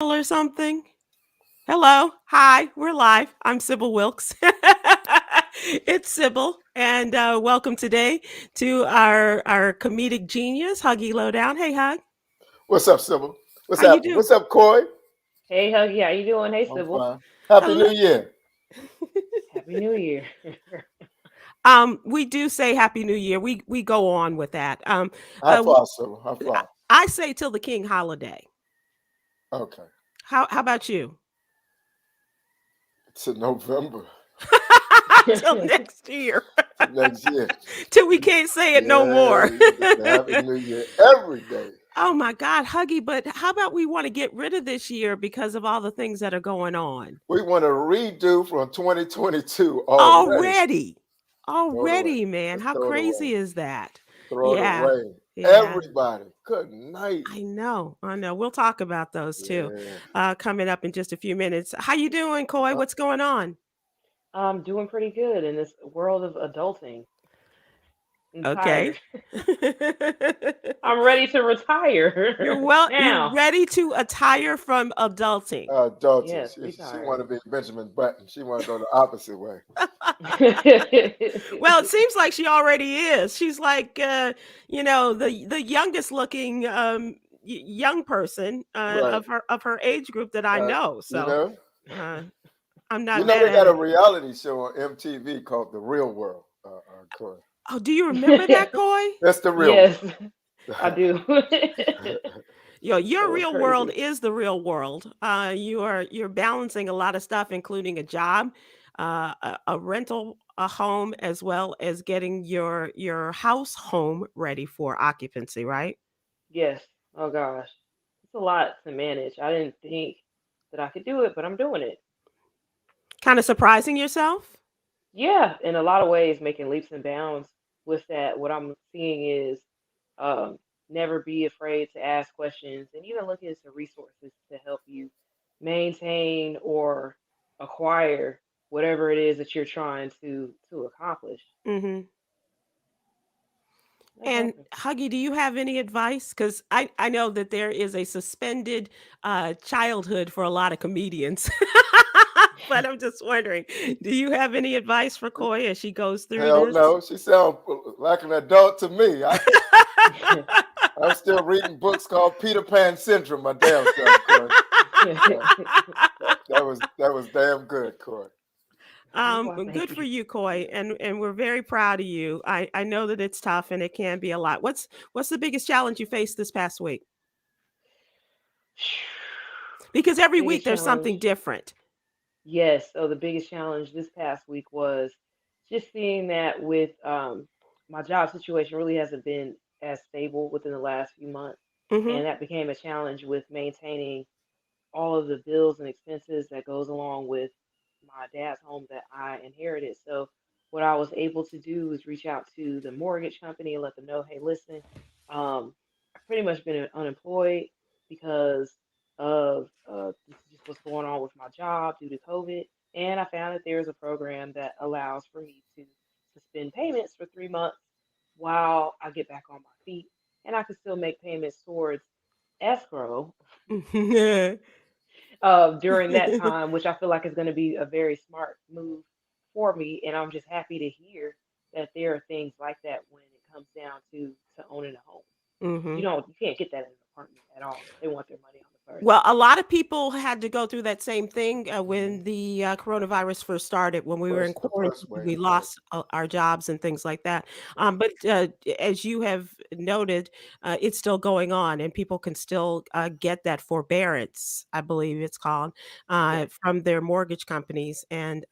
Or something. Hello. Hi. We're live. I'm Sybil Wilkes. It's Sybil, and welcome today to our comedic genius, Huggy Lowdown. Hey, Hug. What's up, Sybil? What's How you happening? doing? What's up, Coy? Hey Huggy, how you doing? Hey I'm Sybil. fine. Happy Hello. New Year. Happy New Year. We do say Happy New Year. We go on with that. How Uh, far, Sybil? How I far? I say till the King holiday. Okay. How about you? To November. Till next year. To next year. Till we can't say it no Yeah, more. you get to Happy New Year every day. Oh my God, Huggy, but how about we want to get rid of this year because of all the things that are going on? We want to redo from 2022 already. Already. Throw it away. Already, man. Just How throw it away. crazy is that? Throw it Yeah. away. Yeah. Everybody. Good night. I know. I know. We'll talk about those too. Yeah. Coming up in just a few minutes. How you doing, Coy? Uh, What's going on? I'm doing pretty good in this world of adulting. I'm Okay. tired. I'm ready to retire You're now. ready to attire from adulting. Dalton. Yes, we She want tired. to be Benjamin Button. She want to go the opposite way. Well, it seems like she already is. She's like, the youngest looking young person Right. of her age group that I Uh, know. you So know? uh, I'm You not know mad they at got a it. reality show on MTV called The Real World. Corey. Oh, do you remember that, Coy? That's the real Yes, I world. do. Your That was real world crazy. is the real world. You're balancing a lot of stuff, including a job, a rental, a home, as well as getting your house home ready for occupancy, right? Yes. Oh gosh. It's a lot to manage. I didn't think that I could do it, but I'm doing it. Kind of surprising yourself. Yeah, in a lot of ways, making leaps and bounds with that. What I'm seeing is um, never be afraid to ask questions and even look into resources to help you maintain or acquire whatever it is that you're trying to accomplish. Hmm. That And happens. Huggy, do you have any advice? Because I know that there is a suspended childhood for a lot of comedians. But I'm just wondering, do you have any advice for Coy as she goes through Hell this? no. She sounds like an adult to me. I'm still reading books called Peter Pan Syndrome, my damn self, Corey. Uh, that was damn good, Corey. Well, Good thank for you. you, Coy, and we're very proud of you. I know that it's tough and it can be a lot. What's the biggest challenge you faced this past week? Because every week Biggest there's challenge. something different. Yes. So the biggest challenge this past week was just seeing that with my job situation really hasn't been as stable within the last few months, Hmm. and that became a challenge with maintaining all of the bills and expenses that goes along with my dad's home that I inherited. So what I was able to do is reach out to the mortgage company and let them know, hey, listen, I've pretty much been unemployed because of just what's going on with my job due to COVID. And I found that there's a program that allows for me to suspend payments for 3 months while I get back on my feet. And I can still make payments towards escrow during that time, which I feel like is going to be a very smart move for me. And I'm just happy to hear that there are things like that when it comes down to owning a home, because Hmm. you can't get that in an apartment at all. They want their money on the first. Well, a lot of people had to go through that same thing Mhm. when the coronavirus first started. When we were in The first quarantine, we wave, right? lost our jobs and things like that. Right. But as you have noted, it's still going on, and people can still get that forbearance, I believe it's called, Yes. from their mortgage companies, and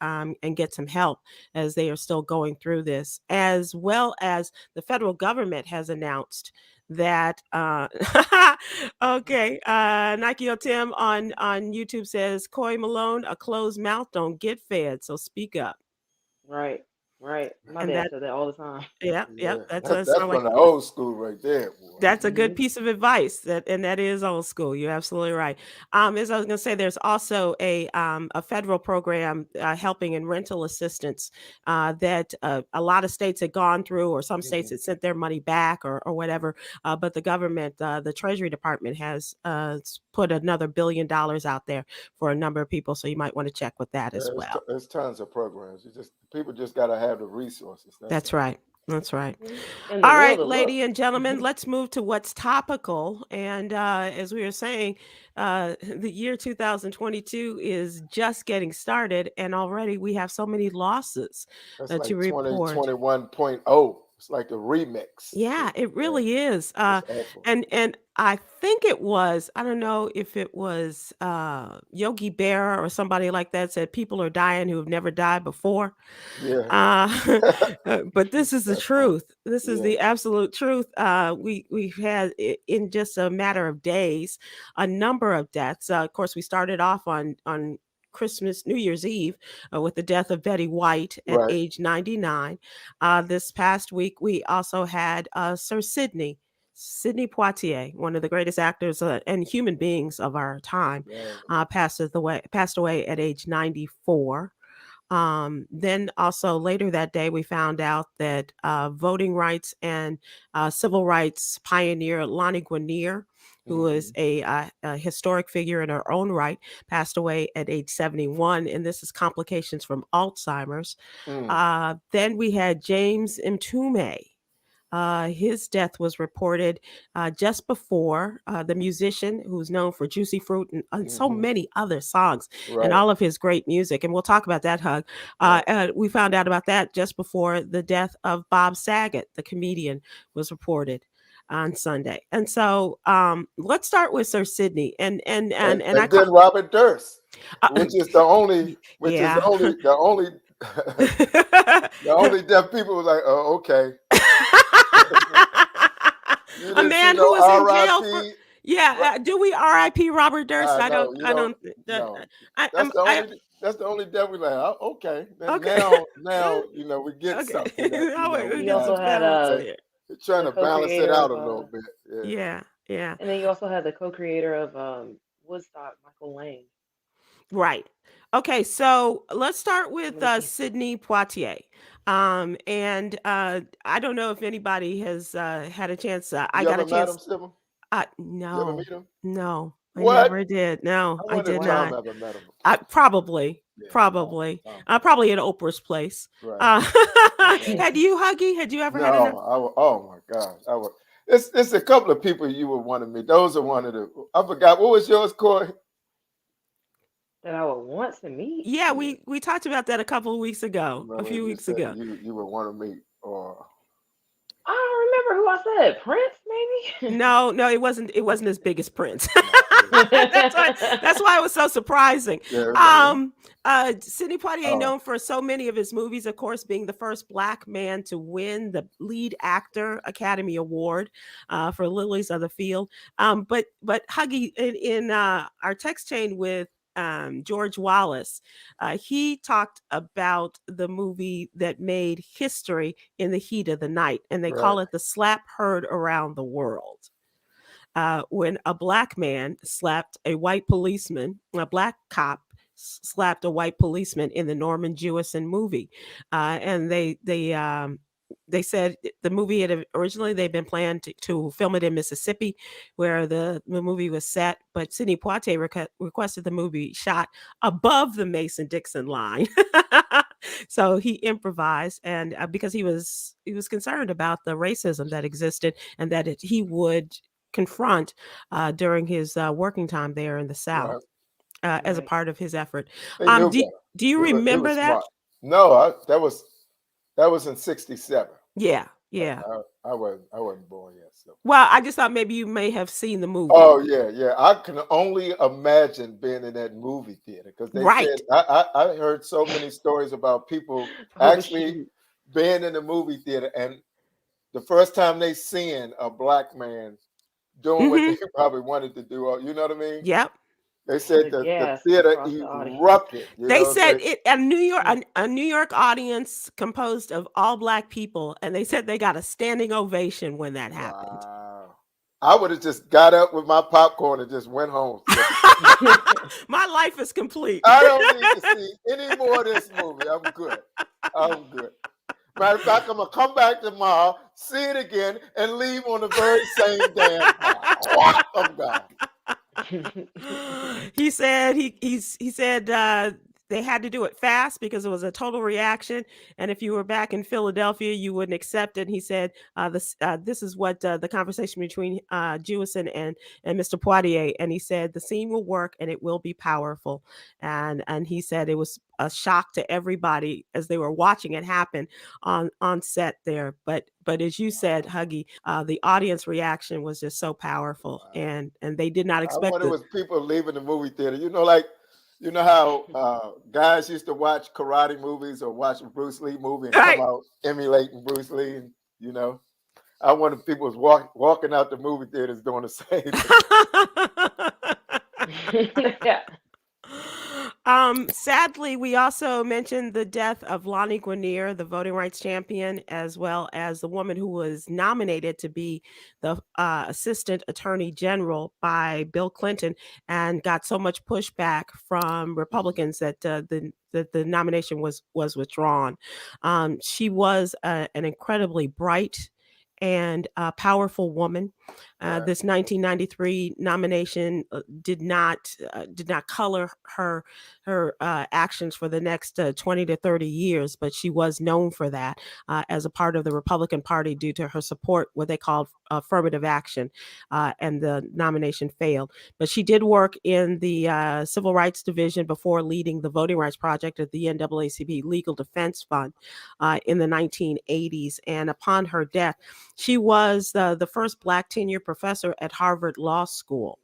get some help as they are still going through this, as well as the federal government has announced that okay, Nike Tim on YouTube says Coy Malone, a closed mouth don't get fed, so speak up. Right. Right. My And dad that, said that all the time. yeah, Yeah, that's what it that's sounds like. from the old school right there, boy. That's a good Hmm. piece of advice. That is old school. You're absolutely right. As I was going to say, there's also a federal program helping in rental assistance that a lot of states had gone through, or some states Hmm. had sent their money back, or whatever. But the government, the Treasury Department, has put another $1 billion out there for a number of people. So you might want to check with that as well. There's tons of programs. People just got to have the resources. That's That's all. right. That's right. Hmm. And the All will right, to look. ladies and gentlemen, let's move to what's topical. And as we were saying, the year 2022 is just getting started, and already we have so many losses That's to like report. 2021.0. It's like a remix. Yeah, it Yeah, really is. it's awful. And I think it was, I don't know if it was Yogi Berra or somebody like that said people are dying who have never died before. Yeah, Uh, but this is the that's funny. truth. This is Yeah, the absolute truth. We've had in just a matter of days a number of deaths. Of course, we started off on Christmas, New Year's Eve, with the death of Betty White at right. age 99. This past week, we also had Sir Sidney Poitier, one of the greatest actors and human beings of our time, Right. passed away at age 94. Then also later that day, we found out that voting rights and civil rights pioneer Lonnie Guinier, who is Hmm. a historic figure in her own right, passed away at age 71. And this is complications from Alzheimer's. Mm. Then we had James Mtume. His death was reported just before the musician who's known for Juicy Fruit and so Hmm. many other songs and Right. all of his great music. And we'll talk about that, Hug. Right. We found out about that just before the death of Bob Saget, the comedian, was reported on Sunday. And so let's start with Sir Sidney. And I And call, then Robert Durst, uh, which is the only, which is the yeah. only, the only, the only deaf people was like, oh, okay. You A didn't see man no who was in jail for, R.I.P. yeah, do we RIP Robert Durst? No, you I don't. don't No, I'm I that's the only deaf we like. Oh, okay, then okay. now we get Okay. something that Oh, wait, we He there's got. a also had balance there. Trying the to balance it co-creator out of a little bit. Yeah. Yeah, yeah. and then you also had the co-creator of Woodstock, Michael Lang. Right. Okay, so let's start So with many people. Sidney Poitier. And I don't know if anybody has had a chance. I You got a ever met him, chance. Sybil? You ever No, meet him? no, I What? never did. No, I I wonder if did Tom not. Wow. ever met him. Probably, Yeah, probably, Tom. probably at Oprah's place. Right. Uh, Right. had you, Huggy? Had you ever had enough? No, oh my gosh, I would. It's a couple of people you would want to meet. Those are one of the. I forgot what was yours, Coy. That I would want to meet. Yeah, Yeah, we talked about that a couple of weeks ago, a remember few you weeks said ago. you would want to meet or I don't remember who I said. Prince, maybe? No, no, it wasn't as big as Prince. no, That's why it was so surprising. yeah, it was like, Sidney Poitier, oh, known for so many of his movies, of course, being the first Black man to win the lead actor Academy Award for Lilies of the Field. But Huggy, in our text chain with George Wallace, he talked about the movie that made history in the heat of the night, and they right, call it the slap heard around the world. When a black man slapped a white policeman, a black cop slapped a white policeman in the Norman Jewison movie, and they said the movie had originally they'd been planned to film it in Mississippi, where the movie was set, but Sidney Poitier requested the movie shot above the Mason-Dixon line. So he improvised, and because he was concerned about the racism that existed and that he would confront during his working time there in the South right. as a Right. part of his effort. He knew Do, better. do you He remember was that? smart. No, that was in '67. Yeah, yeah. I wasn't born yet. So. Well, I just thought maybe you may have seen the movie. Oh yeah, yeah. I can only imagine being in that movie theater because they said Right. I heard so many stories about people Oh actually shoot. being in the movie theater and the first time they seeing a black man doing what Hmm. they probably wanted to do. You know what I mean? Yep. They said The the gas theater across the audience. erupted. You They know, said they, it a New York audience composed of all Black people, and they said they got a standing ovation when that happened. wow. I would have just got up with my popcorn and just went home. My life is complete. I don't need to see any more of this movie. I'm good. I'm good. Matter of fact, I'm gonna come back tomorrow, see it again, and leave on the very same damn time. I'm gone. He said he said they had to do it fast because it was a total reaction, and if you were back in Philadelphia, you wouldn't accept it. He said this is what the conversation between Jewison and Mr. Poitier, and he said the scene will work and it will be powerful, and he said it was a shock to everybody as they were watching it happen on set there. But as you said, Huggy, the audience reaction was just so powerful, Wow. and they did not I expect wonder it. was people leaving the movie theater. You know how guys used to watch karate movies or watch a Bruce Lee movie and come Right. out emulating Bruce Lee. And, I wonder if people was walking out the movie theaters doing the same thing. Yeah. Sadly, we also mentioned the death of Lonnie Guinier, the voting rights champion, as well as the woman who was nominated to be the assistant attorney general by Bill Clinton, and got so much pushback from Republicans that the nomination was withdrawn. She was an incredibly bright and powerful woman. Right. This 1993 nomination did not color her actions for the next 20 to 30 years, but she was known for that as a part of the Republican Party due to her support, what they called affirmative action, and the nomination failed. But she did work in the Civil Rights Division before leading the Voting Rights Project at the NAACP Legal Defense Fund in the 1980s. And upon her death, she was the first Black tenure professor at Harvard Law School,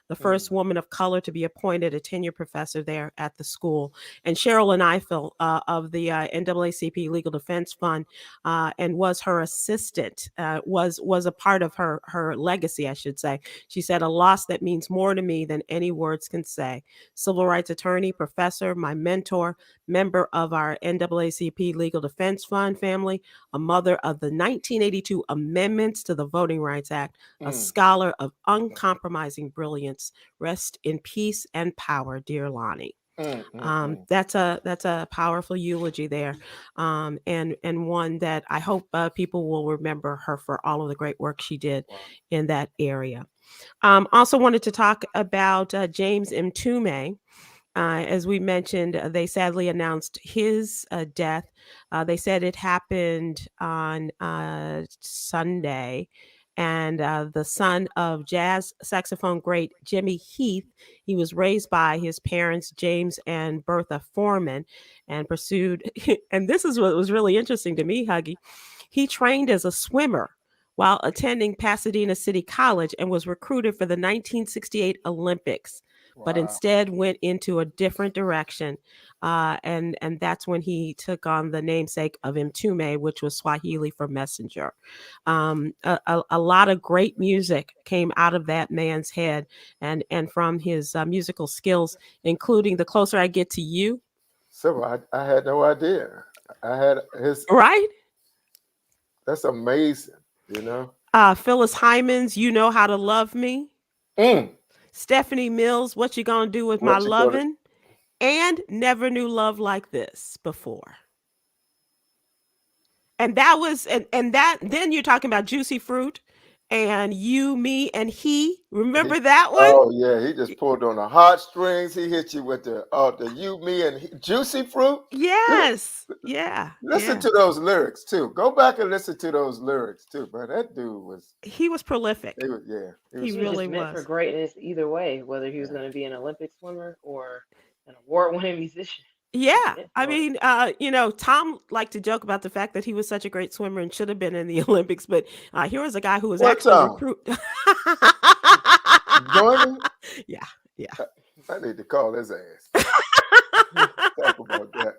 the first woman of color to be appointed a tenure professor there at the school. And Cheryl Eiffel of the NAACP Legal Defense Fund and was her assistant, was a part of her legacy, I should say. She said, "A loss that means more to me than any words can say. Civil rights attorney, professor, my mentor, member of our NAACP Legal Defense Fund family, a mother of the 1982 amendments to the Voting Rights Act, a scholar of uncompromising brilliance. Rest in peace and power, dear Lonnie." That's a powerful eulogy there, and one that I hope people will remember her for all of the great work she did in that area. Also wanted to talk about James Mtume. As we mentioned, they sadly announced his death. They said it happened on Sunday. And the son of jazz saxophone great Jimmy Heath, he was raised by his parents, James and Bertha Foreman, and pursued. And this is what was really interesting to me, Huggy. He trained as a swimmer while attending Pasadena City College and was recruited for the 1968 Olympics, but instead went into a different direction. And that's when he took on the namesake of Mtume, which was Swahili for messenger. A lot of great music came out of that man's head and from his musical skills, including The Closer I Get to You. So I had no idea. I had his. Right? That's amazing, Phyllis Hyman's You Know How to Love Me. Stephanie Mills, What You Gonna Do With My Lovin', and Never Knew Love Like This Before. And that was, and that, then you're talking about Juicy Fruit and You, Me, and He. Remember that one? Oh yeah, he just pulled on the heartstrings. He hit you with the You, Me, and He. Juicy Fruit. Yes. Yeah. Listen to those lyrics too. Go back and listen to those lyrics too, bro. That dude was. He was prolific. He was, he really was meant for was. greatness either way, whether he was going to be an Olympic swimmer or an award-winning musician. Yeah. I mean, Tom liked to joke about the fact that he was such a great swimmer and should have been in the Olympics, but here was a guy who was actually recruited. Joining? Yeah. I need to call his ass. Talk about that.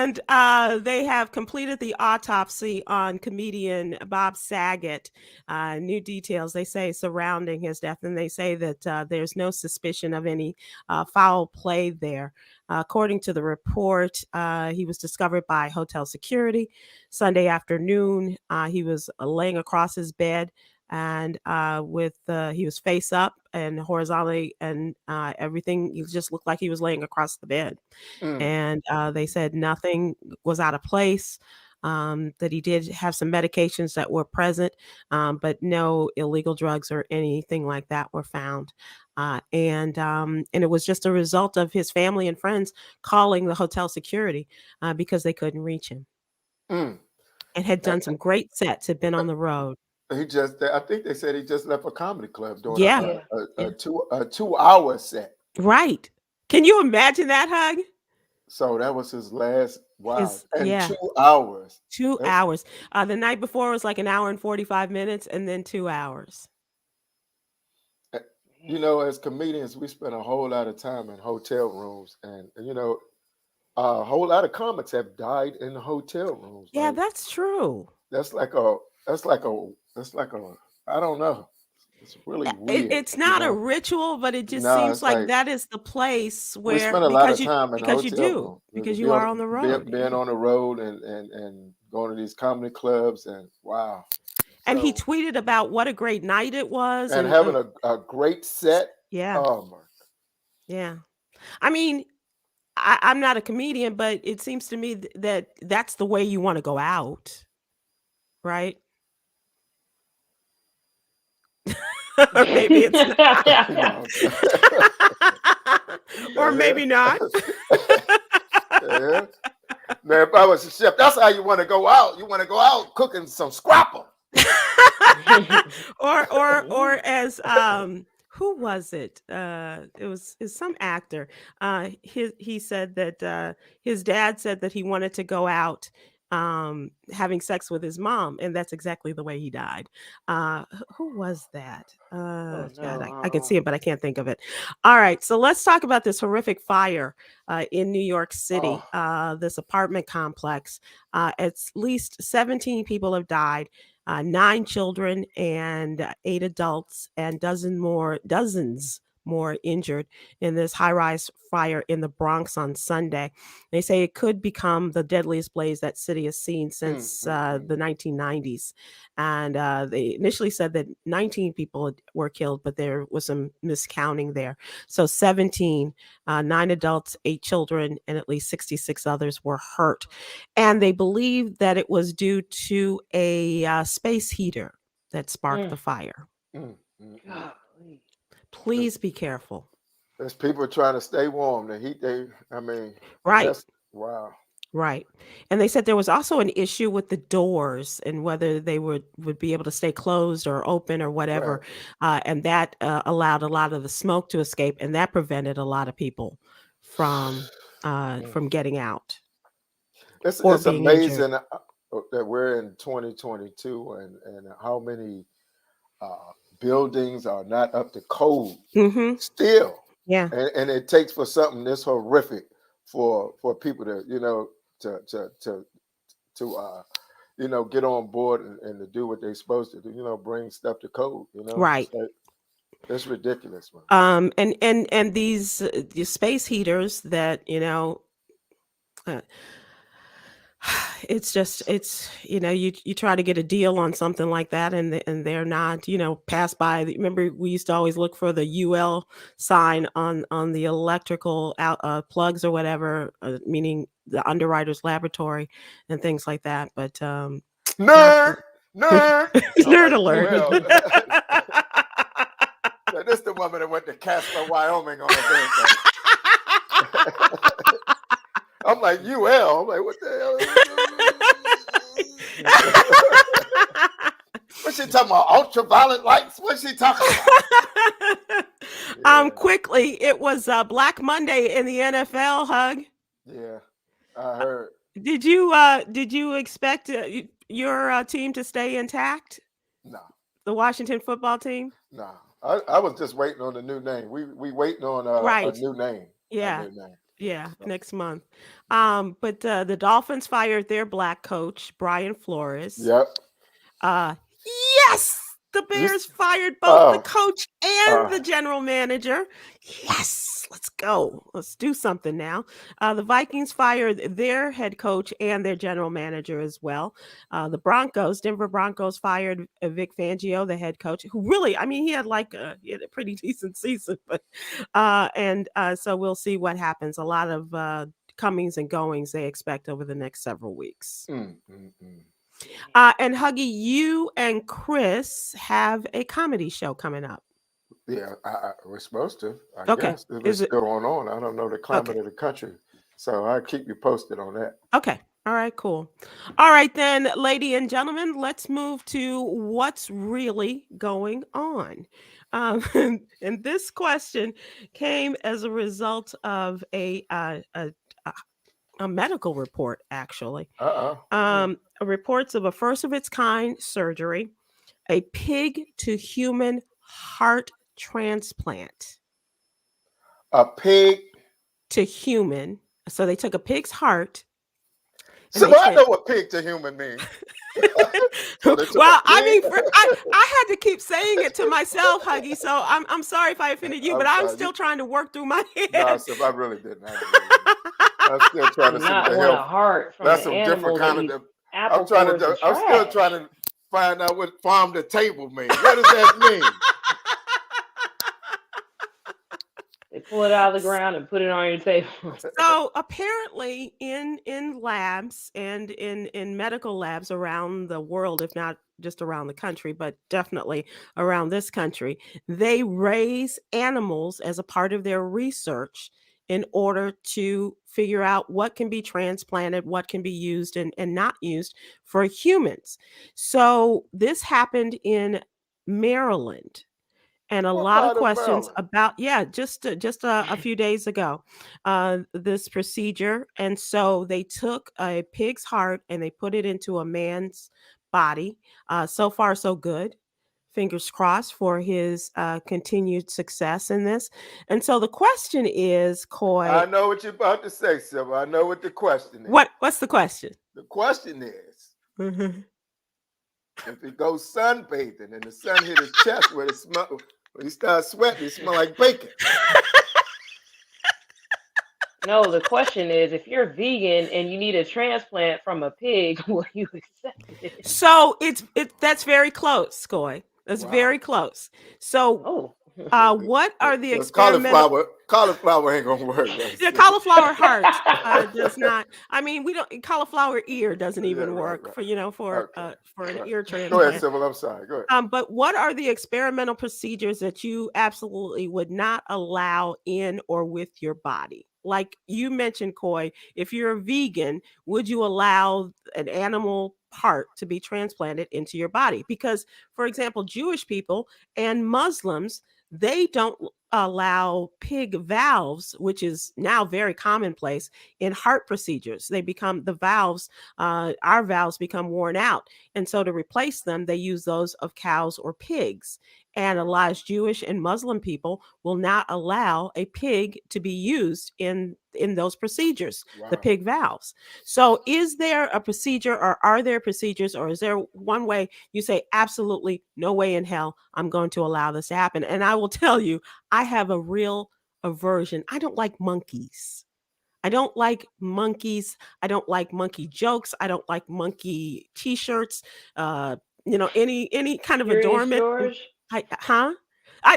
And they have completed the autopsy on comedian Bob Saget. New details, they say, surrounding his death, and they say that there's no suspicion of any foul play there. According to the report, he was discovered by hotel security Sunday afternoon. He was laying across his bed, and he was face up and horizontally, and everything. He just looked like he was laying across the bed. Mm, And they said nothing was out of place. That he did have some medications that were present, but no illegal drugs or anything like that were found. And it was just a result of his family and friends calling the hotel security because they couldn't reach him, mm. and had Uh, done some great sets, had been on the road. I think they said he just left a comedy club doing Yeah, Yeah. a Yeah. 2 hour set. right. Can you imagine that, Hug? So that was his last. Wow, and Yeah, 2 hours. two That's hours. The night before was like an hour and 45 minutes, and then 2 hours. uh, Man. as comedians, we spend a whole lot of time in hotel rooms, and a whole lot of comics have died in the hotel rooms. Yeah, Like that's true. that's like a I don't know. It's really weird, It's not a ritual, but it just No, seems it's like like that is the place we where spend a lot of time in because you hotel do rooms. because you are on the road. Being on the road and going to these comedy clubs and wow. And he So tweeted about what a great night it was, and and having a great set. yeah, Oh my. yeah. I mean, I'm not a comedian, but it seems to me that that's the way you want to go out, right? Or maybe it's not. No. Or Yeah. maybe not. Yeah. Now, if I was a chef, that's how you want to go out. You want to go out cooking some scrapple. or as who was it? It's some actor. He said that his dad said that he wanted to go out having sex with his mom, and that's exactly the way he died. Who was that? Oh God, no. I can see it, but I can't think of it. All right, so let's talk about this horrific fire in New York Oh, City. This apartment complex. At least 17 people have died, 9 children and 8 adults, and dozens more injured in this high-rise fire in the Bronx on Sunday. They say it could become the deadliest blaze that city has seen mm, since mm, mm. the 1990s. And they initially said that 19 people were killed, but there was some miscounting there. So 17, 9 adults, 8 children, and at least 66 others were hurt. And they believe that it was due to a space heater that sparked the Mm. fire. Mm, mm, mm. Golly. Please be careful. There's people trying to stay warm. The heat, and Right, that's wow. right. And they said there was also an issue with the doors and whether they would be able to stay closed or open or whatever. Right. And that allowed a lot of the smoke to escape, and that prevented a lot of people Mm. from getting out It's or it's being injured. amazing that we're in 2022 and how many uh, buildings are not up to code Hmm. still, Yeah, and it takes for something this horrific for people to to to to get on board and to do what they're supposed to do. Bring stuff to code. right. It's like it's ridiculous, man. And these space heaters that uh, it's you try to get a deal on something like that, and they're not passed by. Remember, we used to always look for the UL sign on the electrical out plugs or whatever, meaning the underwriter's laboratory and things like that. But not Nerd, nerd. I'm nerd like, alert. So this the woman that went to Casper, Wyoming on her birthday. I'm like, UL. I'm like, what the hell? What's she talking about? Ultraviolet lights? What's she talking about? Yeah, Quickly, it was Black Monday in the NFL. Hug. yeah. I heard. Did you expect your team to stay intact? No, The Washington football team? no. I was just waiting on the new name. We waiting on a Right. new name. A Yeah. new name. Yeah, next month. But the Dolphins fired their black coach, Brian Flores. Yep. Yes, the You. Bears fired both the Oh. coach and the general manager. Yes, let's go. Let's do something now. The Vikings fired their head coach and their general manager as well. The Denver Broncos fired Vic Fangio, the head coach, who really, I mean, he had a pretty decent season, but so we'll see what happens. A lot of comings and goings they expect over the next several weeks. And Huggy, you and Chris have a comedy show coming up. Yeah, we're supposed to. I Okay. guess it's still going on. I don't know the climate of the country, so I'll keep you posted on that. Okay. All right, cool. All right, then, ladies and gentlemen, let's move to what's really going on. And this question came as a result of a medical report, actually. Reports of a first of its kind surgery, a pig to human heart transplant. A pig to human. So they took a pig's heart. So I know what pig to human means. Well, I mean, I had to keep saying it to myself, Huggy. So I'm sorry if I offended you, but I'm still trying to work through my head. No, so I really didn't. I'm still trying to see the hell. Heart from That's an some animal different kind of. I'm still trying to find out what farm to table means. What does that mean? They pull it out of the ground and put it on your table. So apparently in labs and in medical labs around the world, if not just around the country, but definitely around this country, they raise animals as a part of their research in order to figure out what can be transplanted, what can be used and not used for humans. So this happened in Maryland. And a lot of questions about, just a few days ago, this procedure. And so they took a pig's heart and they put it into a man's body. So far, so good. Fingers crossed for his continued success in this. And so the question is, Coy. I know what you're about to say, Sybil. I know what the question is. What's the question? The question is, if he goes sunbathing and the sun hit his chest where it smell, when he starts sweating, it smell like bacon. No, the question is, if you're vegan and you need a transplant from a pig, will you accept it? So that's very close, Coy. That's very close. So what are the experimental... Cauliflower ain't gonna work. The cauliflower heart does not. I mean, we don't. Cauliflower ear doesn't even work for an ear transplant. Go ahead, Sybil. I'm sorry. Go ahead. But what are the experimental procedures that you absolutely would not allow in or with your body? Like you mentioned, Coy, if you're a vegan, would you allow an animal part to be transplanted into your body? Because, for example, Jewish people and Muslims, they don't allow pig valves, which is now very commonplace in heart procedures. They become the valves, our valves become worn out. And so to replace them, they use those of cows or pigs. And a lot of Jewish and Muslim people will not allow a pig to be used in those procedures, the pig valves. So is there a procedure, or are there procedures, or is there one way you say, absolutely no way in hell I'm going to allow this to happen? And I will tell you, I have a real aversion. I don't like monkeys. I don't like monkeys. I don't like monkey jokes. I don't like monkey t-shirts. Any kind of adornment. George? I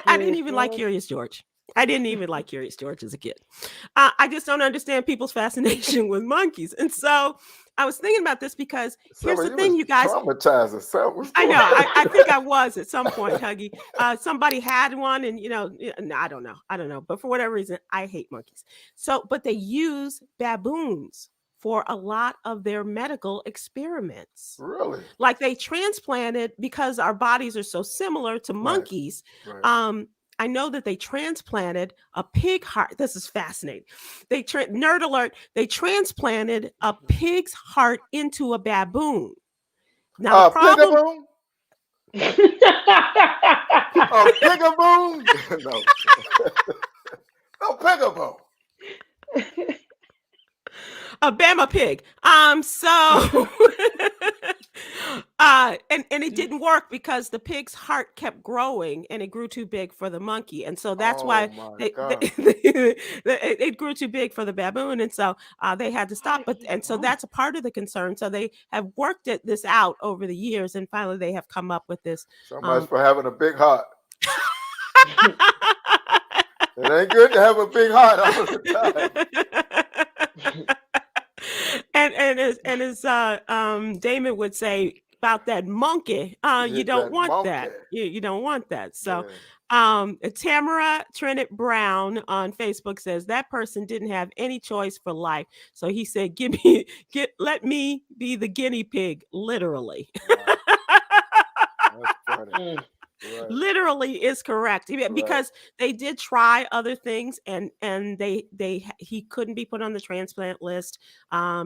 didn't even like Curious George. I didn't even like Curious George as a kid. I just don't understand people's fascination with monkeys. And so I was thinking about this because here's the thing, you guys. Traumatized yourself. I know. I think I was at some point, Huggy. Somebody had one, and I don't know. But for whatever reason, I hate monkeys. So, but they use baboons for a lot of their medical experiments. Really? Like they transplanted, because our bodies are so similar to monkeys. Right. I know that they transplanted a pig heart. This is fascinating. Nerd alert. They transplanted a pig's heart into a baboon. Now the problem. A pigaboo? No. No pigaboo. A Bama pig. And it didn't work because the pig's heart kept growing and it grew too big for the monkey, and so that's Oh why my they God. it grew too big for the baboon, and so they had to How stop. did But he and so grow? that's a part of the concern. So they have worked this out over the years, and finally they have come up with this. So much Um, for having a big heart. It ain't good to have a big heart all the time. and as Damon would say about that monkey, you Hit don't that want monkey. that. You don't want that. So Yeah. Tamara Trinit Brown on Facebook says that person didn't have any choice for life. So he said, let me be the guinea pig, literally. Wow. That's funny. Mm. Right. Literally is correct. Right. Because they did try other things, and he couldn't be put on the transplant list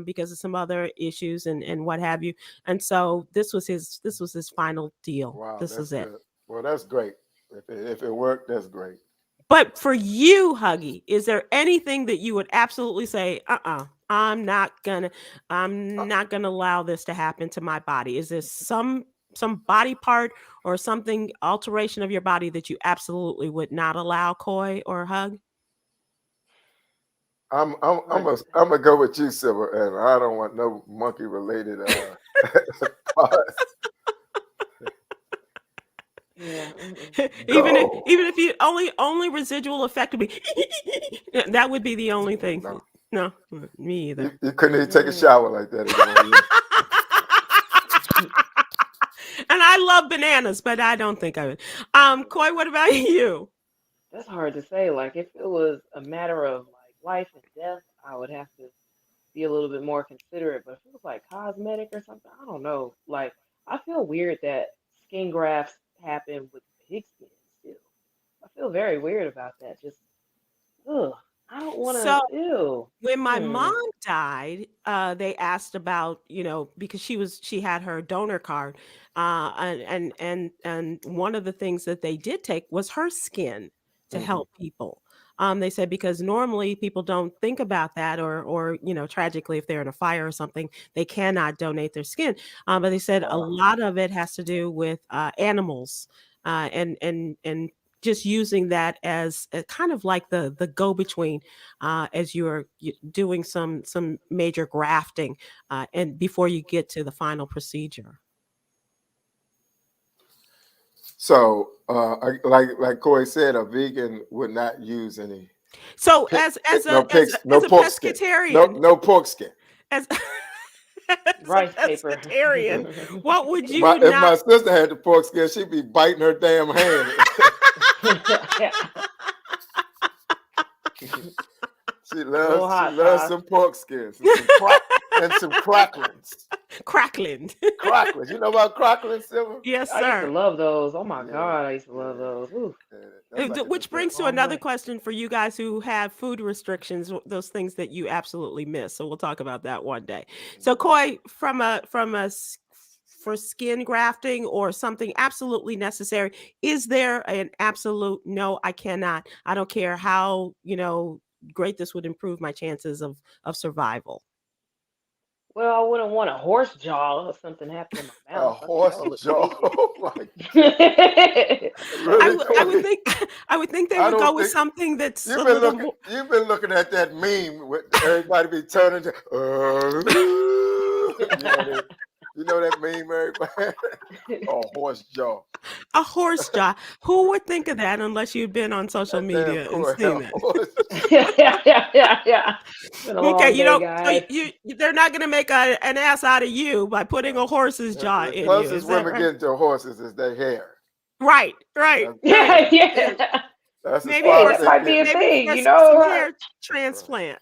because of some other issues and what have you. And so this was his final deal. Wow. This That's was it. good. Well, that's great. If it worked, that's great. But for you, Huggy, is there anything that you would absolutely say, I'm not gonna, Uh, I'm not gonna allow this to happen to my body? Is there some body part or something alteration of your body that you absolutely would not allow, Coy or Hug? I'm I'm I'm Hard to gonna say. I'm gonna go with you, Sybil, and I don't want no monkey related parts. Yeah. Mm-mm. No. even if you only residual effect would be that would be the only thing. No. No, me You, either. you couldn't even take a Mm. shower like that anymore. Yeah. And I love bananas, but I don't think I would. Coy, what about you? That's hard to say. Like, if it was a matter of like life and death, I would have to be a little bit more considerate. But if it was like cosmetic or something, I don't know. Like, I feel weird that skin grafts happen with pig skin still. I feel very weird about that. Just, ugh, I don't want So to. Ew. when my Hmm. mom died, they asked about, because she had her donor card, and one of the things that they did take was her skin to Hmm. help people. They said because normally people don't think about that, or tragically, if they're in a fire or something, they cannot donate their skin. But they said a Wow. lot of it has to do with animals, and just using that as a kind of like the go between as you're doing some major grafting, and before you get to the final procedure. So, like Corey said, a vegan would not use any So pig, as as no a pork skin, no pescatarian, no pork skin. as as a Rice paper. pescatarian, what would My you if not? my sister had the pork skin, she'd be biting her damn hand. she A little loves she hot loves sauce. some pork skins and some cracklings. Crackling. Cracklings. You know about cracklings, Silver? Yes, I used to sir. love those. Oh my Yeah, God, I used to love yeah, those. Ooh, yeah. That's like a Which dessert. brings to long another way. question for you guys who have food restrictions, those things that you absolutely miss. So we'll talk about that one day. So Yeah. Coy, for skin grafting or something absolutely necessary, is there an absolute no? I cannot. I don't care how great this would improve my chances of survival. Well, I wouldn't want a horse jaw if something happened in my A mouth. I think that horse would look jaw. crazy. Oh my I really, would I would Corey? think I would think they I would go don't with think something that's you've a been little looking. more. You've been looking at that meme with everybody be turning to. You know that. You know that meme, everybody. A horse jaw. A horse jaw. Who would think of that unless you'd been on social That damn media and Corey. A seen that? horse jaw. Yeah. It's been a Okay, long you day, don't. So guys. they're not going to make an ass out of you by putting a horse's jaw The in you. closest Is that women right? get to horses is their hair. Right, right, That's, right. Yeah, And yeah. that's as maybe Hey, far for as that they might be get. a maybe thing, for you some know? hair transplant.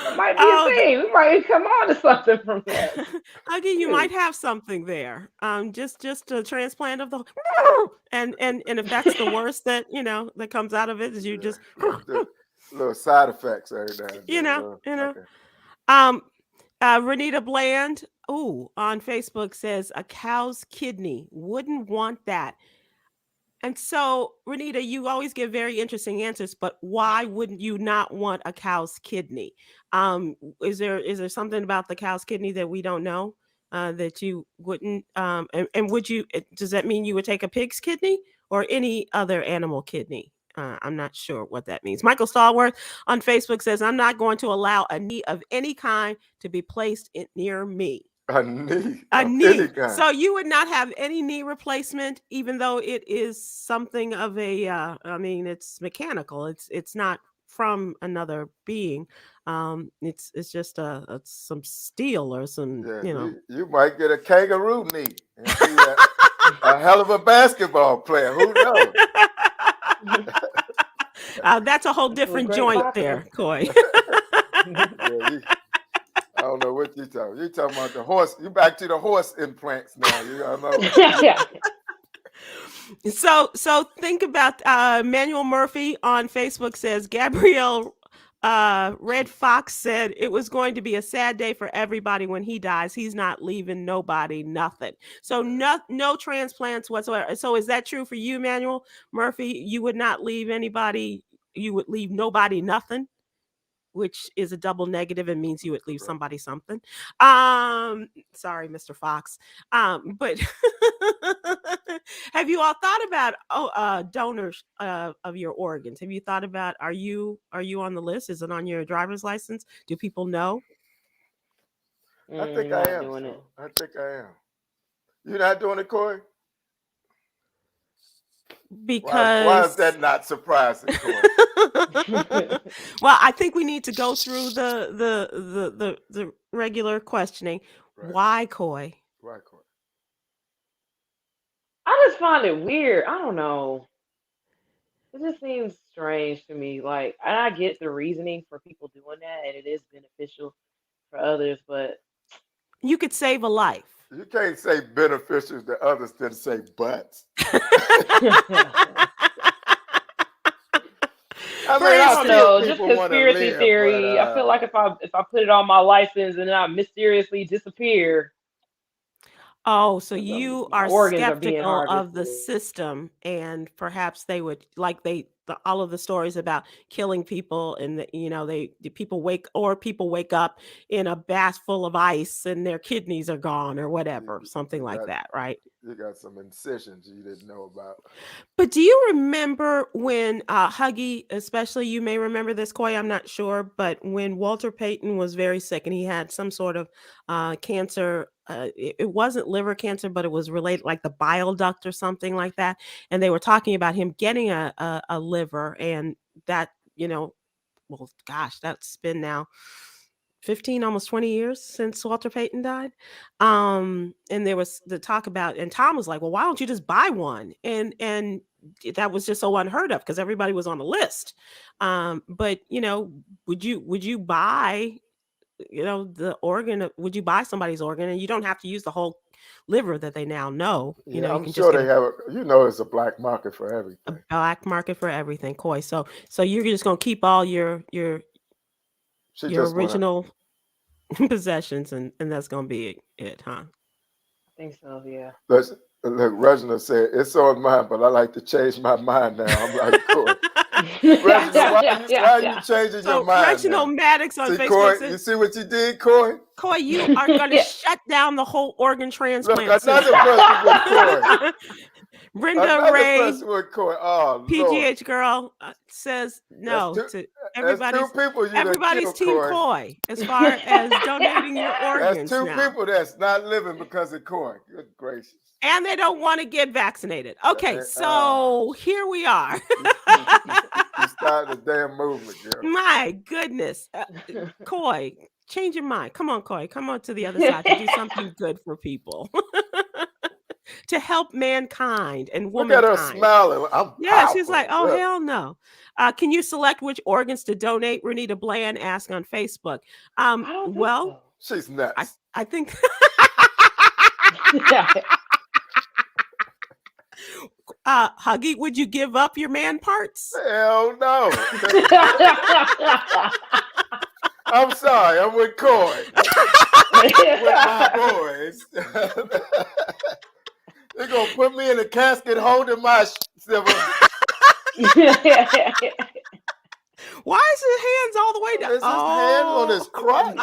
That might be a Oh, thing. We might come on to something from that. Huggy, you might Shoot. have something there. Just a transplant of the and if that's the worst that comes out of it is you Yeah, just the little side effects every now and you then. know, Little, you know. okay. Um Renita Bland, ooh, on Facebook says a cow's kidney. Wouldn't want that. And so, Renita, you always give very interesting answers, but why wouldn't you not want a cow's kidney? Is there something about the cow's kidney that we don't know that you wouldn't? And would you? Does that mean you would take a pig's kidney or any other animal kidney? I'm not sure what that means. Michael Stallworth on Facebook says, "I'm not going to allow a knee of any kind to be placed near me." A knee A of knee. any kind. So you would not have any knee replacement, even though it is something of a. I mean, it's mechanical. It's not from another being. It's just some steel or some Yeah, you might get a kangaroo knee and be a hell of a basketball player. Who knows? That's a whole different joint there, Coy. I don't know what you're talking. You're talking about the horse. You back to the horse implants now. You know. So think about Manuel Murphy on Facebook says Gabrielle Red Fox said it was going to be a sad day for everybody when he dies. He's not leaving nobody nothing. So no transplants whatsoever. So is that true for you, Manuel Murphy? You would not leave anybody. You would leave nobody nothing, which is a double negative and means you would leave somebody something. Sorry, Mr. Fox. But have you all thought about donors of your organs? Have you thought about are you on the list? Is it on your driver's license? Do people know? I think I am. I think I am. You're not doing it, Coy? Because why is that not surprising, Coy? Well, I think we need to go through the regular questioning. Right. Why, Coy? Why, Coy? I just find it weird. I don't know. It just seems strange to me. Like, and I get the reasoning for people doing that, and it is beneficial for others, but you could save a life. You can't say beneficial to others than say butts. I don't know, just conspiracy theory. I feel like if I put it on my license and then I mysteriously disappear. Oh, so you are skeptical of the system, and perhaps they would all of the stories about killing people, and people wake up in a bath full of ice and their kidneys are gone or whatever, something like that, right? You got some incisions you didn't know about. But do you remember when Huggy, especially you may remember this, Coy, I'm not sure, but when Walter Payton was very sick and he had some sort of cancer, it wasn't liver cancer, but it was related like the bile duct or something like that. And they were talking about him getting a liver, and that, well, gosh, that's been now 15, almost 20 years since Walter Payton died. And there was the talk about, and Tom was like, well, why don't you just buy one? And that was just so unheard of because everybody was on the list. But would you buy, the organ? Would you buy somebody's organ? And you don't have to use the whole liver that they now know. I'm sure they have it's a black market for everything. A black market for everything, Coy. So you're just gonna keep all your original possessions, and that's gonna be it, huh? I think so, yeah. Look, Reginald said it's on mine, but I like to change my mind now. I'm like, cool. Reginald, why are you changing your mind? Reginald now? Maddox on Facebook Coy, says, you see what you did, Coy? Coy, you are gonna shut down the whole organ transplant. Look, another person with Coy. Brenda Ray, PGH Lord. Girl says no to everybody's. Everybody's Team Coy as far as donating your organs. That's two people that's not living because of Coy. Good gracious. And they don't want to get vaccinated. Okay, so here we are. You started a damn movement, girl. My goodness, Coy, change your mind. Come on, Coy, come on to the other side to do something good for people. To help mankind and womankind. Look at her smiling. She's like, oh, hell no. Can you select which organs to donate? Renita Bland asked on Facebook. Well, she's nuts. I think. Huggy, would you give up your man parts? Hell no. I'm sorry. I'm with Coy. With my boys. They're gonna put me in a casket holding my Sybil. Why is his hands all the way down? Is his hand on his crotch?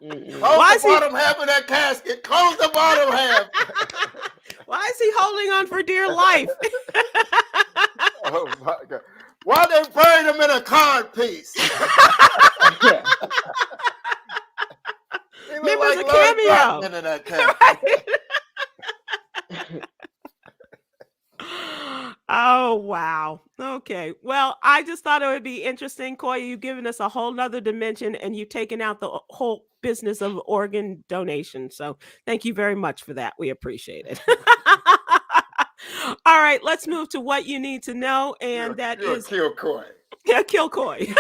Mm-mm. Close Why the is he? bottom half of that casket. Close the bottom half. Why is he holding on for dear life? Oh my God! Why they buried him in a card piece? He look Maybe like it's a Lloyd cameo. Blackman in that casket. Right? Oh, wow. Okay. Well, I just thought it would be interesting, Coy. You've given us a whole nother dimension and you've taken out the whole business of organ donation. So thank you very much for that. We appreciate it. All right, let's move to what you need to know. And that You're is kill Coy. yeah, kill Coy.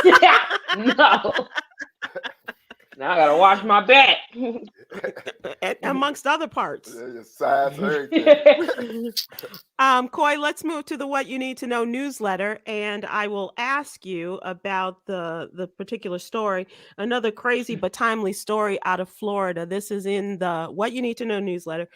No. Now I gotta wash my back. Amongst other parts. Your size, everything. Coy, let's move to the What You Need to Know newsletter, and I will ask you about the particular story. Another crazy but timely story out of Florida. This is in the What You Need to Know newsletter.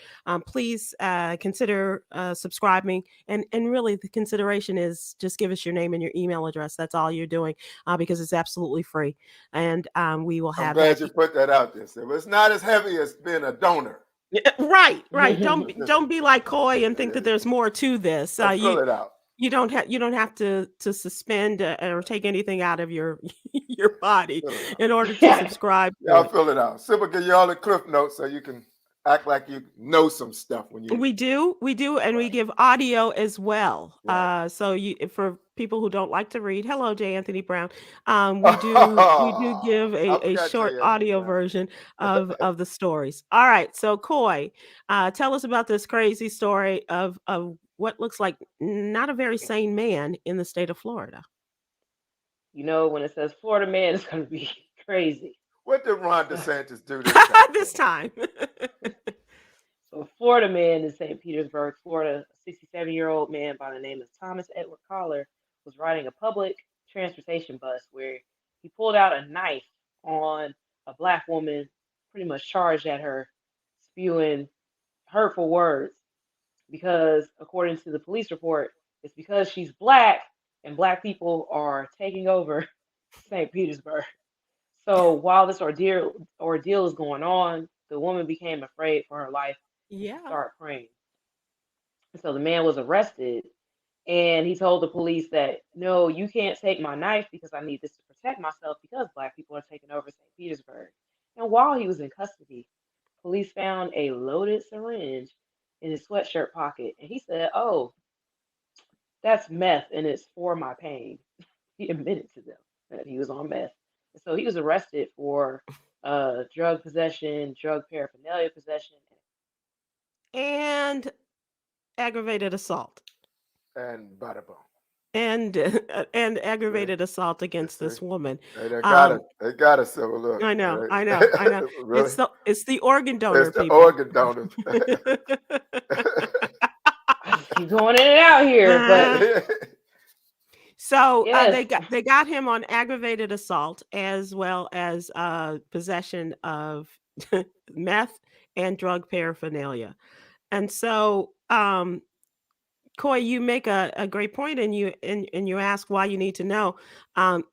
Please consider subscribing, and really the consideration is just give us your name and your email address. That's all you're doing because it's absolutely free, and we will have. I'm glad you put that out there. So it's not as heavy as being a donor. Right. Don't be like Coy and think that there's more to this. Fill it out. You don't have to suspend or take anything out of your your body in order to subscribe. Y'all fill it out. Sybil give you all the cliff notes so you can act like you know some stuff when you. We do, and we give audio as well. So for people who don't like to read, hello, J. Anthony Brown. We do give a short audio version of the stories. All right, so Coy, tell us about this crazy story of what looks like not a very sane man in the state of Florida. You know, when it says Florida man, it's gonna be crazy. What did Ron DeSantis do this time? This time? So a Florida man in St. Petersburg, Florida, a 67-year-old man by the name of Thomas Edward Collar was riding a public transportation bus where he pulled out a knife on a Black woman, pretty much charged at her, spewing hurtful words. Because according to the police report, it's because she's Black and Black people are taking over St. Petersburg. So while this ordeal is going on, the woman became afraid for her life. Yeah. Start praying. So the man was arrested, and he told the police that, no, you can't take my knife because I need this to protect myself because Black people are taking over St. Petersburg. And while he was in custody, police found a loaded syringe in his sweatshirt pocket, and he said, oh, that's meth and it's for my pain. He admitted to them that he was on meth. So he was arrested for drug possession, drug paraphernalia possession, and aggravated assault. And bada boom. And aggravated assault against this woman. Hey, they got it. They got it. So look. I know. Really? It's the organ donor. It's the people. organ donors. Keep going in and out here, but so yes. they got him on aggravated assault as well as possession of meth and drug paraphernalia. And so Coy, you make a great point, and you ask why you need to know.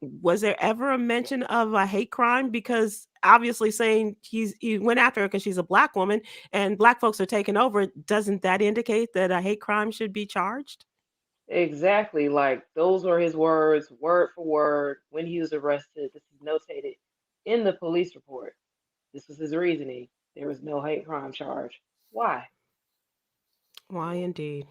Was there ever a mention of a hate crime? Because obviously, saying he went after her because she's a Black woman and Black folks are taking over, doesn't that indicate that a hate crime should be charged? Exactly. Like those were his words, word for word, when he was arrested. This is notated in the police report. This was his reasoning. There was no hate crime charge. Why? Why indeed?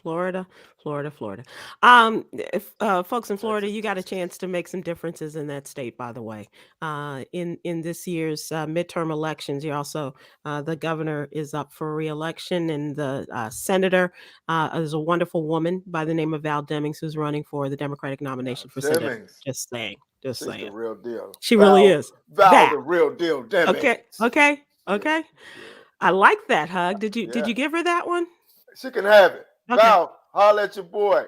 Florida. If folks in Florida, you got a chance to make some differences in that state, by the way. In this year's midterm elections, you also the governor is up for re-election, and the senator is a wonderful woman by the name of Val Demings, who's running for the Democratic nomination for senator. Just saying. She's the real deal. She really is. Val, the real deal. Demings. Okay. I like that, Hug. Did you give her that one? She can have it. Okay. Val, holler at your boy.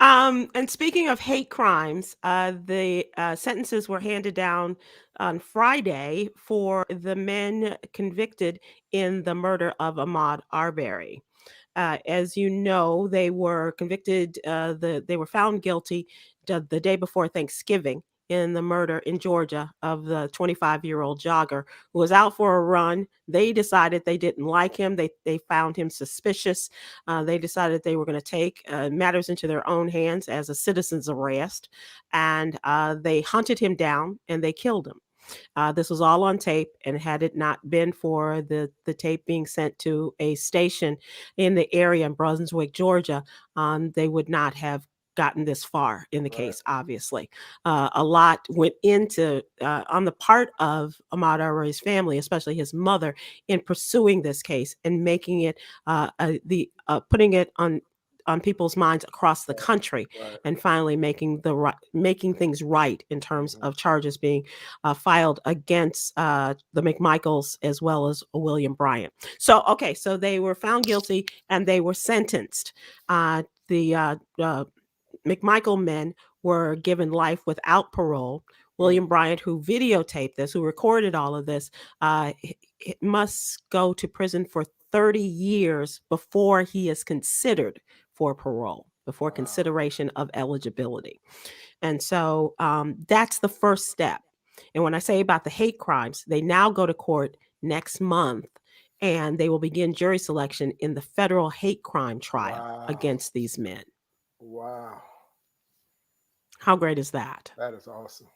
And speaking of hate crimes, the sentences were handed down on Friday for the men convicted in the murder of Ahmaud Arbery. As you know, they were convicted. They were found guilty the day before Thanksgiving in the murder in Georgia of the 25-year-old jogger who was out for a run. They decided they didn't like him. They found him suspicious. They decided they were going to take matters into their own hands as a citizen's arrest, and they hunted him down and they killed him. This was all on tape, and had it not been for the tape being sent to a station in the area in Brunswick, Georgia, they would not have gotten this far in the case. Obviously, a lot went into on the part of Ahmaud Arbery's family, especially his mother, in pursuing this case and making it putting it on people's minds across the country, and finally making things right in terms of charges being filed against the McMichaels as well as William Bryant. So they were found guilty and they were sentenced. The McMichael men were given life without parole. William Bryant, who videotaped this, who recorded all of this, must go to prison for 30 years before he is considered for parole, before consideration of eligibility. And so that's the first step. And when I say about the hate crimes, they now go to court next month, and they will begin jury selection in the federal hate crime trial against these men. Wow. How great is that? That is awesome.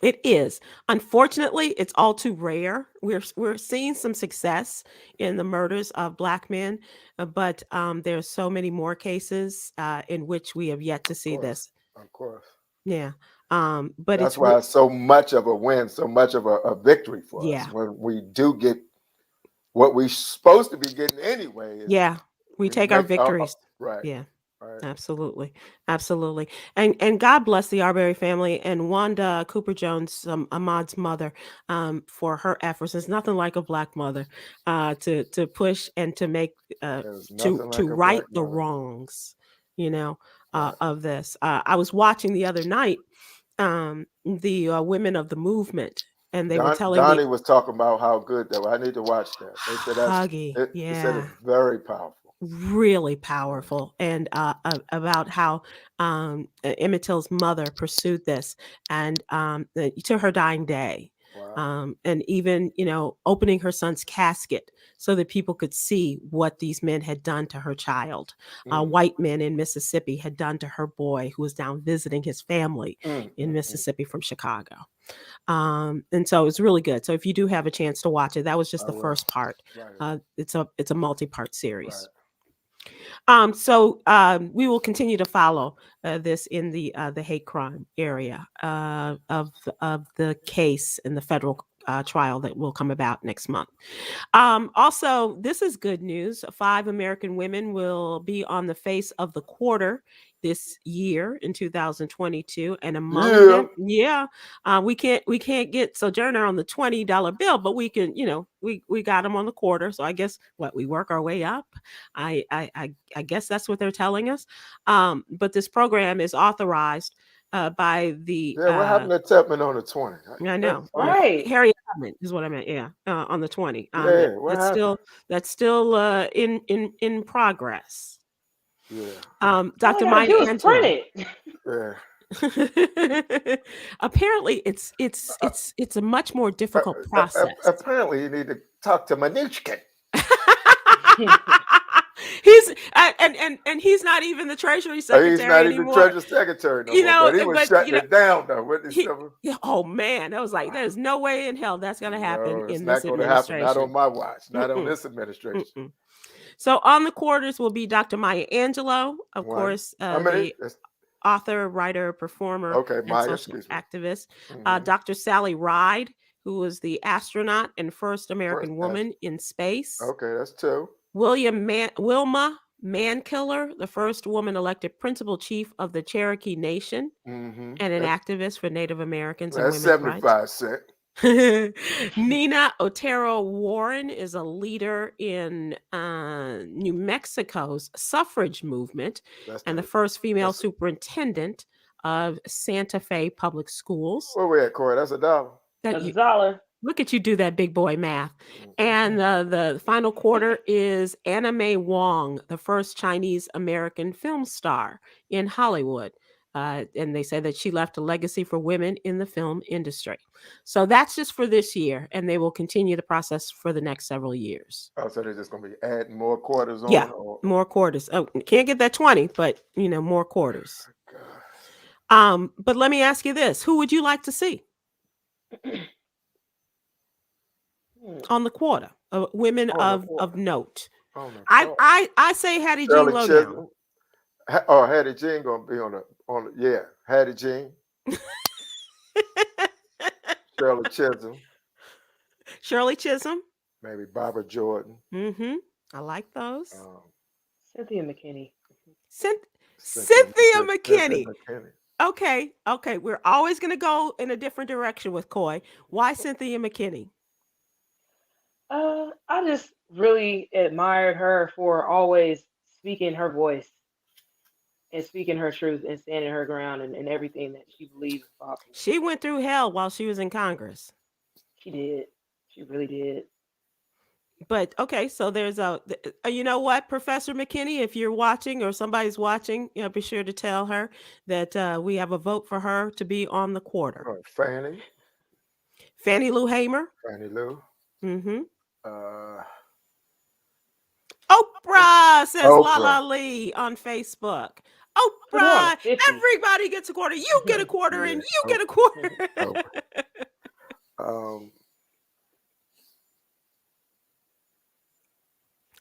It is. Unfortunately, it's all too rare. We're seeing some success in the murders of Black men, but there's so many more cases in which we have yet to see this. Of course. Yeah. But that's why it's so much of a win, so much of a victory for us when we do get what we're supposed to be getting anyway. We take our victories. Right. Yeah. Absolutely. And God bless the Arbery family and Wanda Cooper Jones, Ahmaud's mother, for her efforts. There's nothing like a Black mother to push and to make to right the wrongs, of this. I was watching the other night the women of the movement, and they were telling Donnie was talking about how good that was. I need to watch that. They said Huggy, they said it's very powerful. Really powerful, and about how Emmett Till's mother pursued this, and to her dying day. And even, opening her son's casket so that people could see what these men had done to her child. White men in Mississippi had done to her boy who was down visiting his family in Mississippi from Chicago. And so it's really good. So if you do have a chance to watch it, that was just the first part. It's a multi-part series. So we will continue to follow this in the hate crime area of the case in the federal trial that will come about next month. Also, this is good news. 5 American women will be on the face of the quarter this year in 2022, and among them, we can't get Sojourner on the $20 bill, but we can, we got them on the quarter. So I guess we work our way up. I guess that's what they're telling us. But this program is authorized by the what happened to Tubman on the 20? I know, right? Harriet Tubman is what I meant. On the 20. That's still in progress. Dr. Maya Angelou. Apparently, it's a much more difficult process. Apparently, you need to talk to Manichkin. He's and he's not even the Treasury Secretary He's not anymore. even the Treasury Secretary no more, but he was shutting it down though. Oh man, I was like, there's no way in hell that's going to happen in this administration. Happen. Not on my watch. Not on this administration. So on the quarters will be Dr. Maya Angelou, of course, the author, writer, performer, and social activist. Dr. Sally Ride, who was the astronaut and first American woman in space. Okay, that's 2. Wilma Mankiller, the first woman elected principal chief of the Cherokee Nation, and an activist for Native Americans and women's rights. 75 cents. Nina Otero Warren is a leader in New Mexico's suffrage movement and the first female superintendent of Santa Fe Public Schools. Where we at, Coy? That's $1. That That's a you dollar. look at you do that big boy math. And the final quarter is Anna May Wong, the first Chinese American film star in Hollywood. And they say that she left a legacy for women in the film industry. So that's just for this year, and they will continue the process for the next several years. Oh, so they're just going to be adding more quarters Yeah, on? Or... more quarters. Oh, can't get that 20, but more quarters. God. But let me ask you this: who would you like to see on the quarter? Women of note. I say Hattie Jean Shirley Lowdown. Chisholm. Oh, Hattie Jean gonna be on the Hattie Jean. Shirley Chisholm. Shirley Chisholm. Maybe Barbara Jordan. Mm-hmm. I like those. Cynthia McKinney. Cynthia McKinney. Okay. We're always going to go in a different direction with Coy. Why Cynthia McKinney? I just really admired her for always speaking her voice and speaking her truth and standing her ground and everything that she believes about. She went through hell while she was in Congress. She did. She really did. But okay, so there's you know what, Professor McKinney, if you're watching or somebody's watching, be sure to tell her that we have a vote for her to be on the quarter. Fannie Lou Hamer. Fannie Lou. Mm-hmm. Oprah says Lala Lee on Facebook. Oprah, everybody gets a quarter. You get a quarter, and you get a quarter.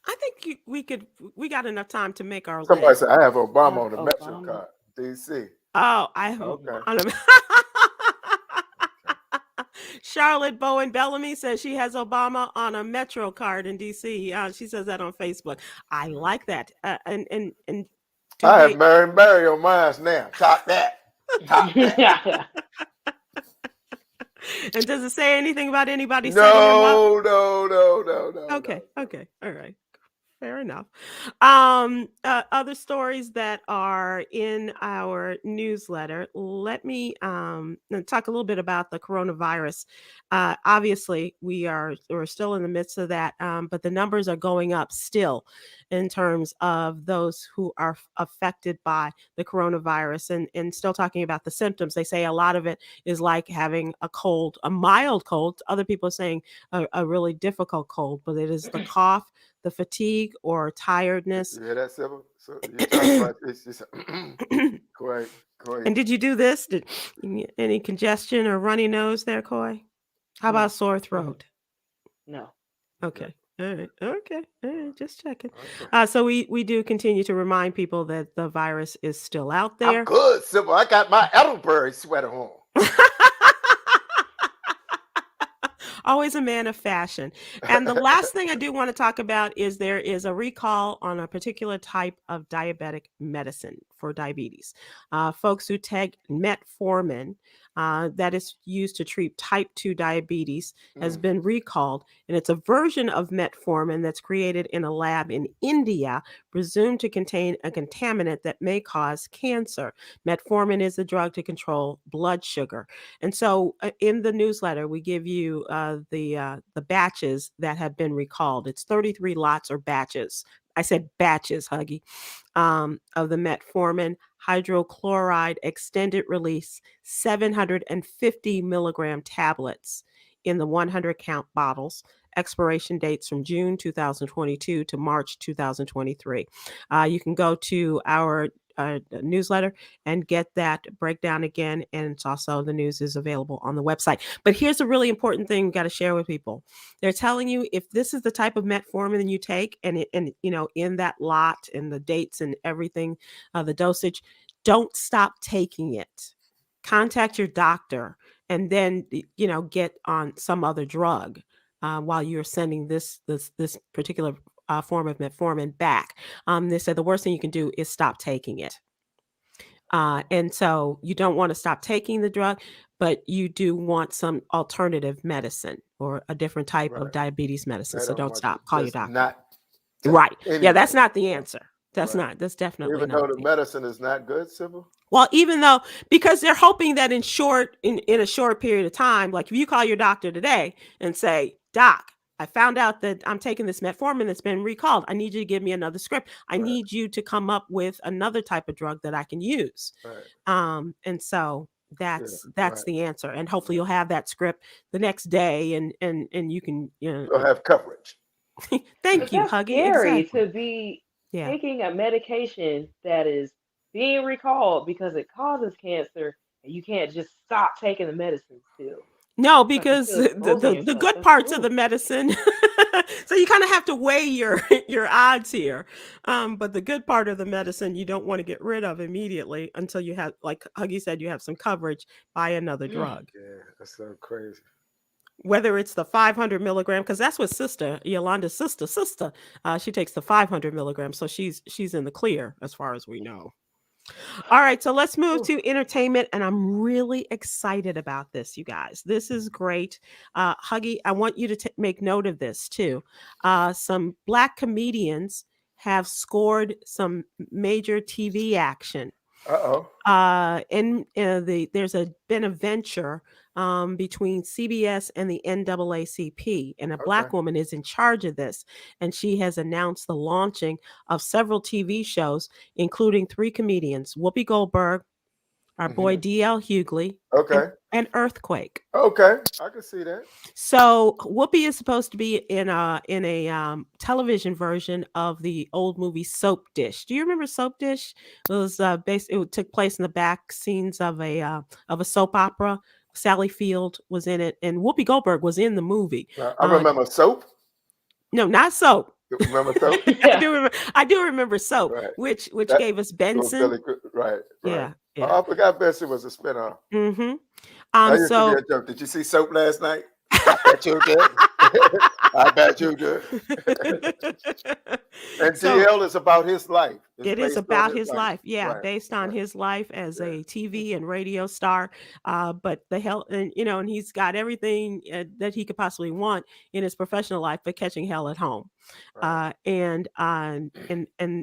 I think we got enough time to make our Somebody said I have Obama on the Metro card, DC. Oh, I hope. Okay. Charlotte Bowen Bellamy says she has Obama on a Metro card in DC. She says that on Facebook. I like that. And I have Marion Barry on mine now. Top that. And does it say anything about anybody? No. Okay. All right. Fair enough. Other stories that are in our newsletter. Let me talk a little bit about the coronavirus. Obviously, we're still in the midst of that, but the numbers are going up still in terms of those who are affected by the coronavirus, and still talking about the symptoms. They say a lot of it is like having a cold, a mild cold. Other people are saying a really difficult cold, but it is the cough, the fatigue or tiredness. Yeah, that's Sybil. So you're talking about this. Coy. And did you do this? Did any congestion or runny nose there, Coy? How about sore throat? No. Okay. All right. Okay. All right. Just checking. Okay. So we do continue to remind people that the virus is still out there. I'm good, Sybil. I got my Elderberry sweater on. Always a man of fashion. And the last thing I do want to talk about is there is a recall on a particular type of diabetic medicine for diabetes. Folks who take metformin, that is used to treat type 2 diabetes, has been recalled. And it's a version of metformin that's created in a lab in India, presumed to contain a contaminant that may cause cancer. Metformin is a drug to control blood sugar. And so in the newsletter, we give you the batches that have been recalled. It's 33 lots or batches. I said batches, Huggy, of the metformin hydrochloride extended release 750 milligram tablets in the 100 count bottles. Expiration dates from June 2022 to March 2023. You can go to our newsletter and get that breakdown again, and it's also, the news is available on the website. But here's a really important thing we got to share with people. They're telling you if this is the type of metformin you take, and in that lot and the dates and everything, the dosage, don't stop taking it. Contact your doctor and then get on some other drug while you're sending this particular form of metformin back. They said the worst thing you can do is stop taking it. And so you don't want to stop taking the drug, but you do want some alternative medicine or a different type of diabetes medicine. So don't stop. Call your doctor. Right. Yeah, that's not the answer. That's definitely even not. Even though the medicine is not good, Sybil? Well, even though, because they're hoping that in a short period of time, like if you call your doctor today and say, Doc, I found out that I'm taking this metformin that's been recalled. I need you to give me another script. I Right. need you to come up with another type of drug that I can use. Right. And so that's Right. the answer. And hopefully you'll have that script the next day, and you can, You'll have coverage. Thank But you, that's Huggy. scary Exactly. to be Yeah. taking a medication that is being recalled because it causes cancer, and you can't just stop taking the medicine still. No, It's like you're because still exposing the yourself. good That's parts of the ooh. medicine, so you kind of have to weigh your odds here. But the good part of the medicine you don't want to get rid of immediately until you have, like Huggy said, you have some coverage by another drug. Yeah, that's so crazy. Whether it's the 500 milligram, because that's what Yolanda's sister, she takes the 500 milligrams, so she's in the clear as far as we know. All right, so let's move to entertainment, and I'm really excited about this, you guys. This is great. Huggy, I want you to make note of this too. Some Black comedians have scored some major TV action. Uh-oh. There's been a venture between CBS and the NAACP, and a Black Okay. woman is in charge of this, and she has announced the launching of several TV shows, including 3 comedians: Whoopi Goldberg, our boy DL Hughley, Okay. and Earthquake. Okay. I can see that. So Whoopi is supposed to be in a television version of the old movie Soap Dish. Do you remember Soap Dish? It was it took place in the back scenes of a soap opera. Sally Field was in it, and Whoopi Goldberg was in the movie. I remember Soap. No, not Soap. You remember Soap? I do remember Soap, Right. which That gave us was Benson. Billy right. Yeah, Oh, yeah. I forgot Benson was a spinoff. Mm-hmm. That used to So be a joke. Did you see Soap last night? I bet you did. I bet you did. And so DL is about his life. It's it is based on about his life. Yeah, Right. based on Right. his life as Yeah. a TV and radio star. But the hell, and and he's got everything that he could possibly want in his professional life, but catching hell at home. Right. And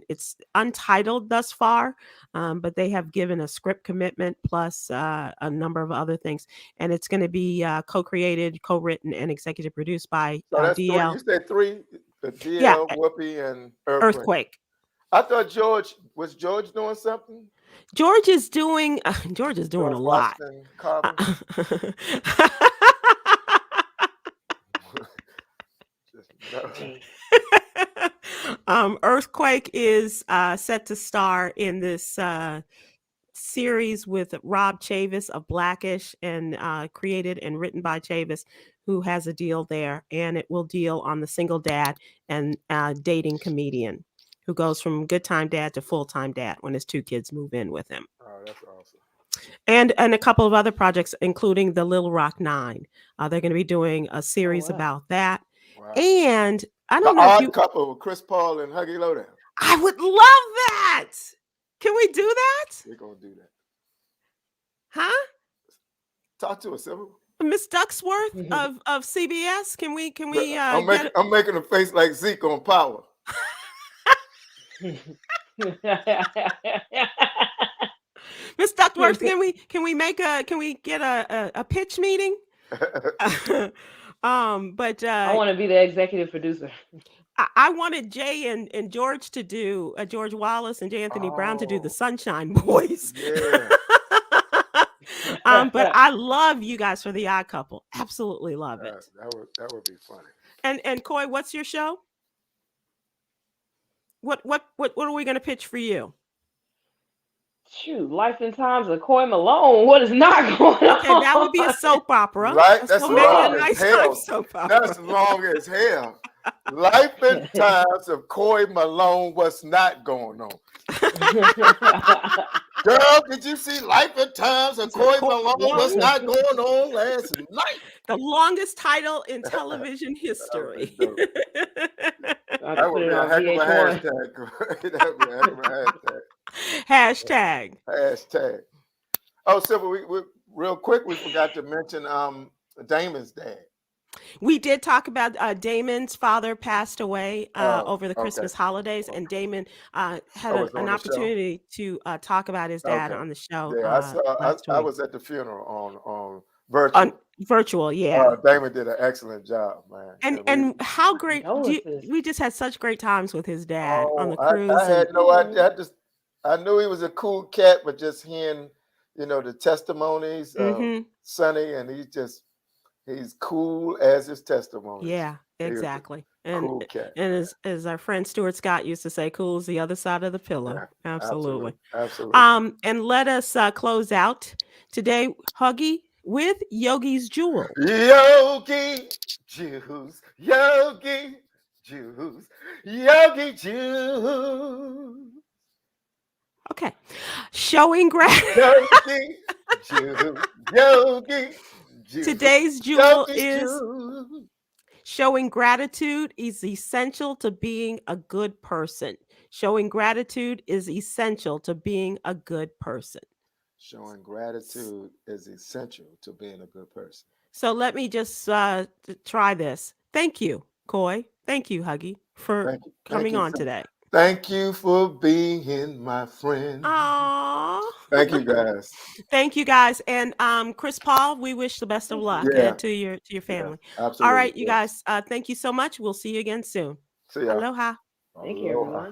it's untitled thus far, but they have given a script commitment plus a number of other things, and it's going to be co-created, co-written, and executive produced by So that's 3. DL. You said 3. The Yeah, DL, Whoopi, and Earthquake. Earthquake. I thought George doing something. George is doing a lot. Washington Carver. No. Earthquake is set to star in this series with Rob Chavis of Blackish, and created and written by Chavis, who has a deal there, and it will deal on the single dad and dating comedian who goes from good time dad to full-time dad when his 2 kids move in with him. Oh, that's awesome. And a couple of other projects, including the Little Rock 9. They're going to be doing a series wow. about that. Wow. And I The don't know if Odd Couple with Chris Paul and Huggy Lowdown. I would love that. Can we do that? We're gonna do that. Huh? Talk to us, Sybil. Miss Ducksworth of CBS. Can we I'm making a face like Zeke on Power. Miss Duckworth, can we get a pitch meeting? But I want to be the executive producer. I wanted Jay and George to do George Wallace and J. Anthony Brown to do the Sunshine Boys. Yeah. But I love you guys for the Odd Couple. Absolutely love it. That would be funny. And Coy, what's your show? What are we gonna pitch for you? Shoot, Life and Times of Coy Malone. What is not going on? Okay, that would be a soap opera. Right? That's we'll make it long a as nice hell. soap opera. That's long as hell. Life and Times of Coy Malone. What's not going on? Girl, did you see Life and Times of Coy Malone? What's not going on last night? The longest title in television history. That would be a heck of a hashtag. That would be a heck of a hashtag. Hashtag. Oh, Sybil, we real quick, we forgot to mention Damon's dad. We did talk about Damon's father passed away Oh, over the okay. Christmas holidays, and Damon had I was an on the show. opportunity to talk about his dad Okay. on the show Yeah, I saw. last I week was at the funeral on on virtual. virtual. Yeah, Damon did an excellent job, man. And we. and how My great condolences. we just had such great times with his dad on Oh, the I cruise, had and no Mhm. idea. I knew he was a cool cat, but just hearing, the testimonies of hmm Sonny, and he's cool as his testimonies. yeah, He was a exactly. cool cat, And man. as our friend Stuart Scott used to say, "Cool is the other side of the pillow." Yeah, Absolutely. absolutely, absolutely. And let us close out today, Huggy, with Yogi's Jewel. Yogi Juice, Yogi Juice, Yogi Juice, Okay. Showing Yogi Juice, Yogi Juice, Today's jewel Yogi is Juice. showing gratitude is essential to being a good person. Showing gratitude is essential to being a good person. Showing S- gratitude is essential to being a good person. So let me just try this. Thank you, Coy. Thank you, Huggy, for Thank coming you, on today. thank you for being my friend. Aww. Thank you, guys. Thank you guys. And Chris Paul, we wish the best of Thank luck you. Yeah, to your yeah, family. All absolutely. right, you Yeah. guys, thank you so much. We'll see you again soon. See ya. Aloha. Thank you, Aloha. everyone.